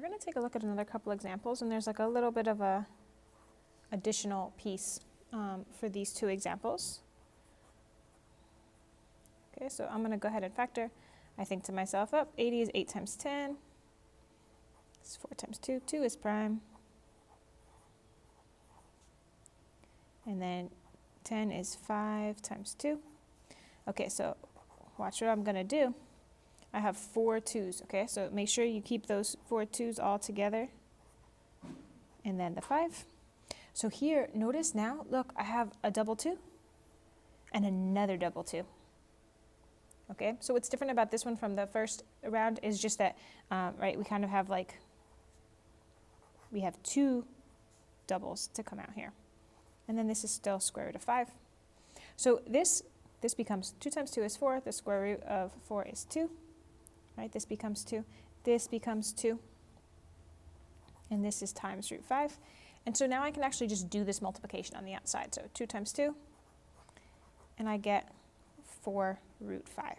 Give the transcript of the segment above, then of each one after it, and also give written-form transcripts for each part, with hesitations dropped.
we're going to take a look at another couple examples, and there's like a little bit of a additional piece for these two examples. Okay, so I'm going to go ahead and factor. I think to myself, 80 is 8 times 10. It's 4 times 2. 2 is prime. And then 10 is 5 times 2. Okay, so watch what I'm going to do. I have 4 2's, okay? So make sure you keep those 4 2's all together. And then the 5. So here, notice now, look, I have a double 2 and another double 2. Okay, so what's different about this one from the first round is just that, right, we kind of have like, we have 2 doubles to come out here. And then this is still square root of 5. So this becomes 2 times 2 is 4. The square root of 4 is 2. Right, this becomes 2. This becomes 2. And this is times root 5. And so now I can actually just do this multiplication on the outside. So 2 times 2, and I get 4 root 5.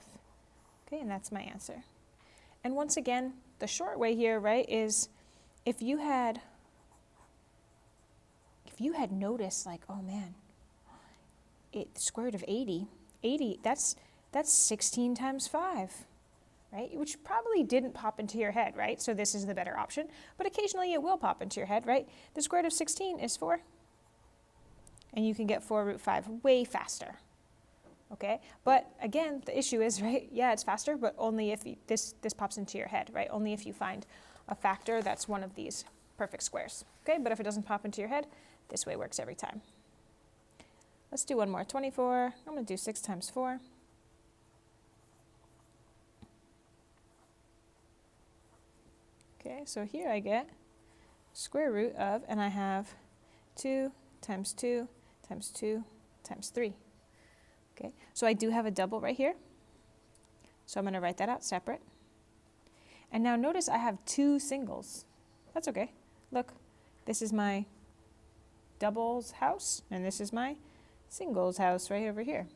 Okay, and that's my answer. And once again, the short way here, right, is if you had noticed like, oh man, the square root of 80, that's 16 times 5, right? Which probably didn't pop into your head, right? So this is the better option, but occasionally it will pop into your head, right? The square root of 16 is 4, and you can get 4 root 5 way faster. Okay, but again, the issue is, right, yeah, it's faster, but only if this pops into your head, right? Only if you find a factor that's one of these perfect squares. Okay, but if it doesn't pop into your head, this way works every time. Let's do one more, 24. I'm going to do 6 times 4. Okay, so here I get square root of, and I have 2 times 2 times 2 times 3. Okay, so I do have a double right here. So I'm going to write that out separate. And now notice I have 2 singles. That's okay. Look, this is my doubles house, and this is my singles house right over here.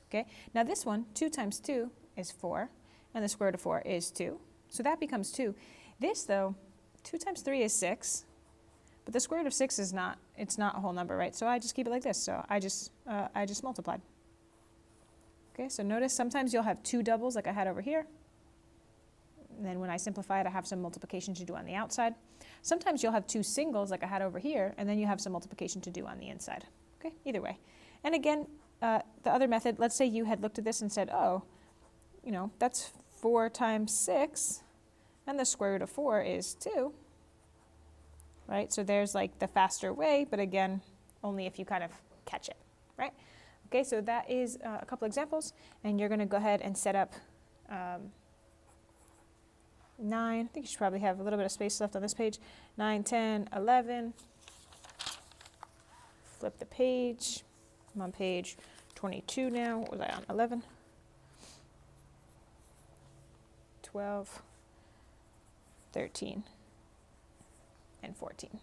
Okay, now this one, 2 times 2 is 4, and the square root of 4 is 2. So that becomes 2. This though, 2 times 3 is 6, but the square root of 6 is not, it's not a whole number, right? So I just keep it like this. So I just multiplied. Okay, so notice sometimes you'll have 2 doubles like I had over here. And then when I simplify it, I have some multiplication to do on the outside. Sometimes you'll have 2 singles like I had over here, and then you have some multiplication to do on the inside. Okay, either way. And again, the other method, let's say you had looked at this and said, oh, you know, that's 4 times 6, and the square root of 4 is 2. Right, so there's like the faster way, but again, only if you kind of catch it, right? Okay, so that is a couple examples, and you're going to go ahead and set up 9. I think you should probably have a little bit of space left on this page. 9, 10, 11. Flip the page. I'm on page 22 now. What was I on? 11. 12, 13, and 14.